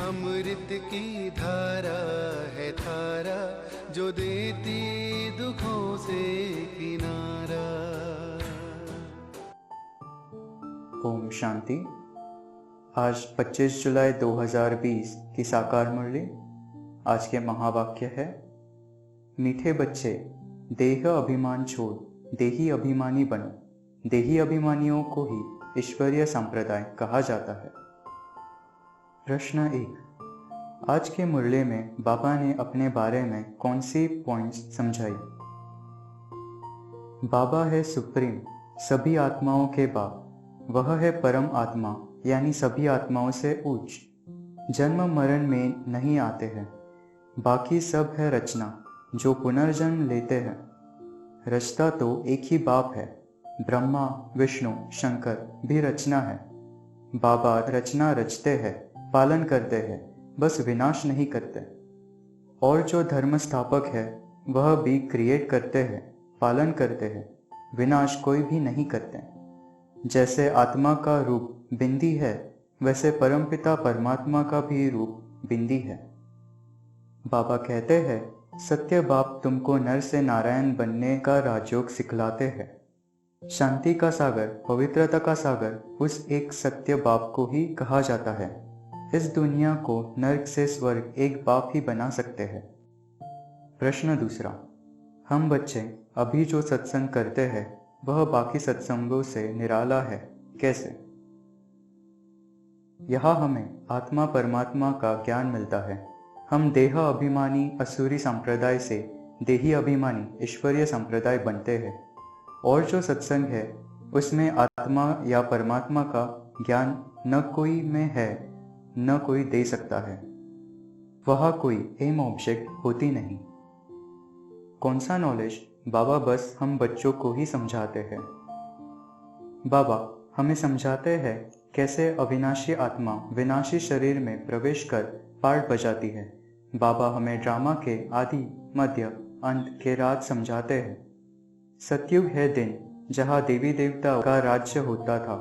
अमृत की धारा है धारा, जो देती दुखों से किनारा। ओम शांति। आज 25 जुलाई 2020 की साकार मुरली। आज के महावाक्य है, मीठे बच्चे, देह अभिमान छोड़ देही अभिमानी बनो। देही अभिमानियों को ही ईश्वरीय संप्रदाय कहा जाता है। प्रश्न 1। आज के मुरली में बाबा ने अपने बारे में कौन सी पॉइंट्स समझाई? बाबा है सुप्रीम, सभी आत्माओं के बाप। वह है परम आत्मा, यानी सभी आत्माओं से उच्च। जन्म मरण में नहीं आते हैं। बाकी सब है रचना, जो पुनर्जन्म लेते हैं। रचता तो एक ही बाप है। ब्रह्मा, विष्णु, शंकर भी रचना है। बाबा रचना रचते हैं, पालन करते हैं, बस विनाश नहीं करते। और जो धर्म स्थापक है वह भी क्रिएट करते हैं, पालन करते हैं, विनाश कोई भी नहीं करते। जैसे आत्मा का रूप बिंदी है, वैसे परमपिता परमात्मा का भी रूप बिंदी है। बाबा कहते हैं, सत्य बाप तुमको नर से नारायण बनने का राजयोग सिखलाते हैं। शांति का सागर, पवित्रता का सागर उस एक सत्य बाप को ही कहा जाता है। इस दुनिया को नर्क से स्वर्ग एक बाप ही बना सकते हैं। प्रश्न 2। हम बच्चे अभी जो सत्संग करते हैं वह बाकी सत्संगों से निराला है, कैसे? यहाँ हमें आत्मा परमात्मा का ज्ञान मिलता है। हम देह अभिमानी असुरी संप्रदाय से देही अभिमानी ईश्वरीय संप्रदाय बनते हैं। और जो सत्संग है उसमें आत्मा या परमात्मा का ज्ञान न कोई में है, न कोई दे सकता है। वह कोई एम ऑब्जेक्ट होती नहीं। कौन सा नॉलेज? बाबा बस हम बच्चों को ही समझाते हैं। बाबा हमें समझाते हैं कैसे अविनाशी आत्मा विनाशी शरीर में प्रवेश कर पार्ट बजाती है। बाबा हमें ड्रामा के आदि, मध्य, अंत के राज समझाते हैं। सतयुग है दिन जहाँ देवी देवता का राज्य होता था।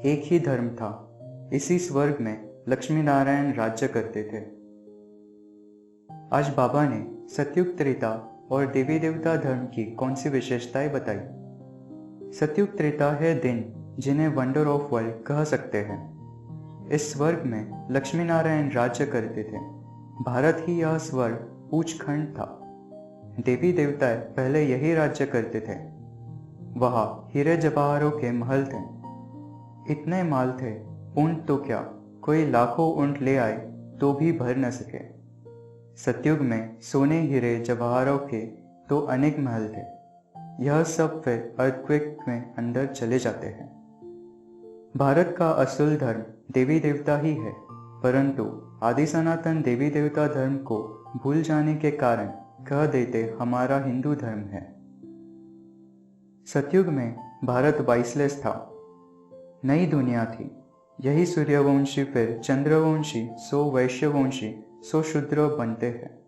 एक ही धर्म था। इसी स्वर्ग में लक्ष्मी नारायण राज्य करते थे। आज बाबा ने सतयुग, त्रेता और देवी देवता धर्म की कौन सी विशेषताएं बताई? सतयुग त्रेता है दिन जिन्हें वंडर ऑफ वर्ल्ड कह सकते हैं। इस स्वर्ग में लक्ष्मी नारायण राज्य करते थे। भारत ही यह स्वर्ग ऊंच खंड था। देवी देवताएं पहले यही राज्य करते थे। वहां हीरे जवाहरों के महल थे। इतने माल थे, ऊंट तो क्या, कोई लाखों ऊंट ले आए तो भी भर न सके। सतयुग में सोने, हीरे जवाहरों के तो अनेक महल थे। यह सब फिर अर्थक्वेक में अंदर चले जाते हैं। भारत का असल धर्म देवी देवता ही है, परंतु आदि सनातन देवी देवता धर्म को भूल जाने के कारण कह देते हमारा हिंदू धर्म है। सतयुग में भारत वाइसलेस था। नई दुनिया थी। यही सूर्यवंशी, फिर चंद्रवंशी, सो वैश्यवंशी, सो शूद्र बनते हैं।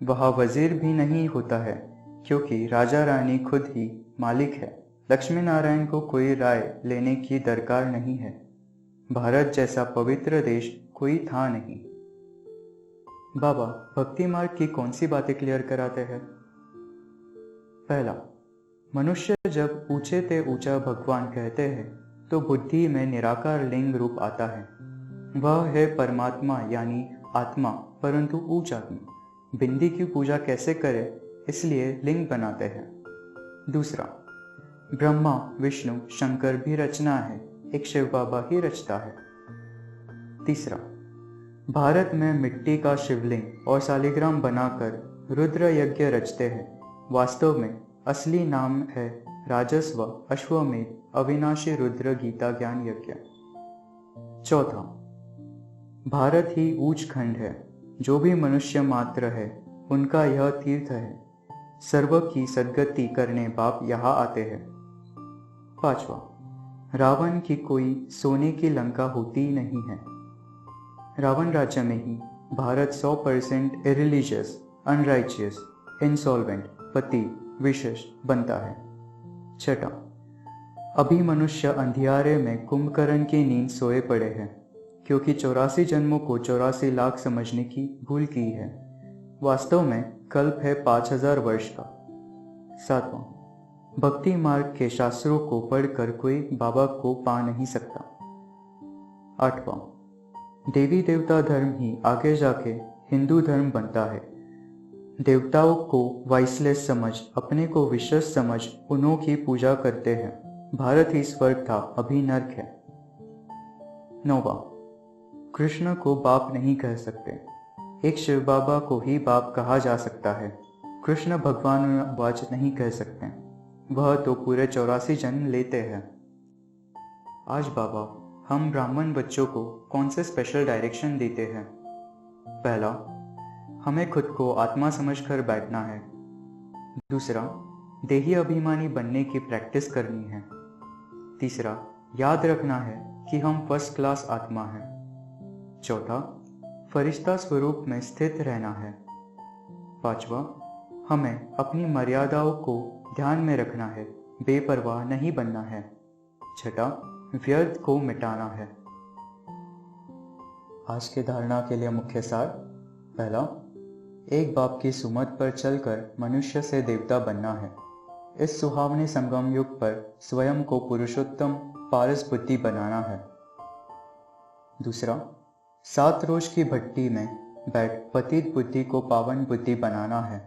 वह वजीर भी नहीं होता है, क्योंकि राजा रानी खुद ही मालिक है। लक्ष्मी नारायण को कोई राय लेने की दरकार नहीं है। भारत जैसा पवित्र देश कोई था नहीं। बाबा भक्ति मार्ग की कौन सी बातें क्लियर कराते हैं? पहला, मनुष्य जब ऊंचे ते ऊंचा भगवान कहते हैं तो बुद्धि में निराकार लिंग रूप आता है। वह है परमात्मा यानी आत्मा, परंतु ऊंच आत्मा। बिंदी की पूजा कैसे करें, इसलिए लिंग बनाते हैं। दूसरा, ब्रह्मा, विष्णु, शंकर भी रचना है, एक शिव बाबा ही रचता है। तीसरा, भारत में मिट्टी का शिवलिंग और शालिग्राम बनाकर रुद्र यज्ञ रचते हैं। वास्तव में असली नाम है राजस्व अश्वमेध अविनाशी रुद्र गीता ज्ञान यज्ञ। चौथा, भारत ही ऊंच खंड है। जो भी मनुष्य मात्र है उनका यह तीर्थ है। सर्व की सद्गति करने बाप यहाँ आते हैं। पांचवा, रावण की कोई सोने की लंका होती नहीं है। रावण राज्य में ही भारत 100% इरिलीजियस, अनराइचियस, इंसॉल्वेंट, पति विशेष बनता है। छठा, अभी मनुष्य अंधियारे में कुंभकर्ण की नींद सोए पड़े हैं, क्योंकि 84 जन्मों को 84 लाख समझने की भूल की है। वास्तव में कल्प है 5000 वर्ष का। 7वां, भक्ति मार्ग के शास्त्रों को पढ़कर कोई बाबा को पा नहीं सकता। 8वां, देवी देवता धर्म ही आगे जाके हिंदू धर्म बनता है। देवताओं को वाइसलेस समझ, अपने को विश्वस्त समझ उन्हों की पूजा करते हैं। भारत ही स्वर्ग था, अभी नर्क है। 9वां, कृष्ण को बाप नहीं कह सकते। एक शिव बाबा को ही बाप कहा जा सकता है। कृष्ण भगवान वाच नहीं कह सकते, वह तो पूरे 84 जन्म लेते हैं। आज बाबा हम ब्राह्मण बच्चों को कौन से स्पेशल डायरेक्शन देते हैं? पहला, हमें खुद को आत्मा समझकर बैठना है। दूसरा, देही अभिमानी बनने की प्रैक्टिस करनी है। तीसरा, याद रखना है कि हम फर्स्ट क्लास आत्मा हैं। चौथा, फरिश्ता स्वरूप में स्थित रहना है। 5वां, हमें अपनी मर्यादाओं को ध्यान में रखना है, बेपरवाह नहीं बनना है। 6, व्यर्थ को मिटाना है। आज के धारणा के लिए मुख्य सार। पहला, एक बाप की सुमत पर चलकर मनुष्य से देवता बनना है। इस सुहावने संगम युग पर स्वयं को पुरुषोत्तम पारस बुद्धि बनाना है। दूसरा, 7 रोज की भट्टी में बैठ पतित बुद्धि को पावन बुद्धि बनाना है।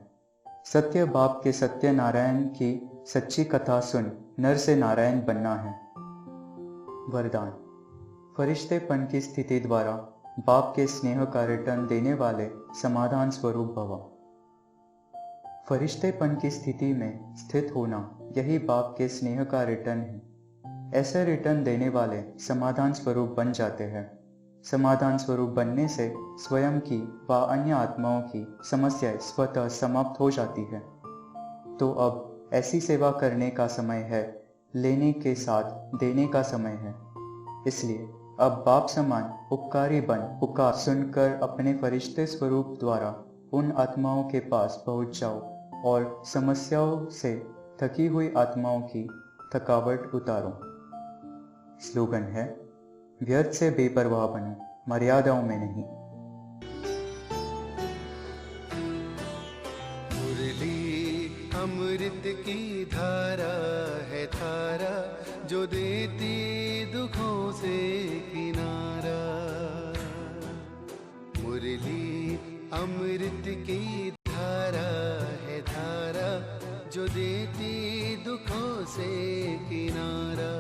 सत्य बाप के सत्य नारायण की सच्ची कथा सुन नर से नारायण बनना है। वरदान, फरिश्तेपन की स्थिति द्वारा बाप के स्नेह का रिटर्न देने वाले समाधान स्वरूप भव। फरिश्तेपन की स्थिति में स्थित होना यही बाप के स्नेह का रिटर्न है। ऐसे रिटर्न देने वाले समाधान स्वरूप बन जाते हैं। समाधान स्वरूप बनने से स्वयं की व अन्य आत्माओं की समस्याएं स्वतः समाप्त हो जाती है। तो अब ऐसी सेवा करने का समय है, लेने के साथ देने का समय है। इसलिए अब बाप समान उपकारी बन पुकार सुनकर अपने फरिश्ते स्वरूप द्वारा उन आत्माओं के पास पहुंच जाओ और समस्याओं से थकी हुई आत्माओं की थकावट उतारो। स्लोगन है, व्यर्थ से बेपरवाह बनो, मर्यादाओं में नहीं। मुरली अमृत की धारा है धारा, जो देती दुखों से किनारा। मुरली अमृत की धारा है धारा, जो देती दुखों से किनारा।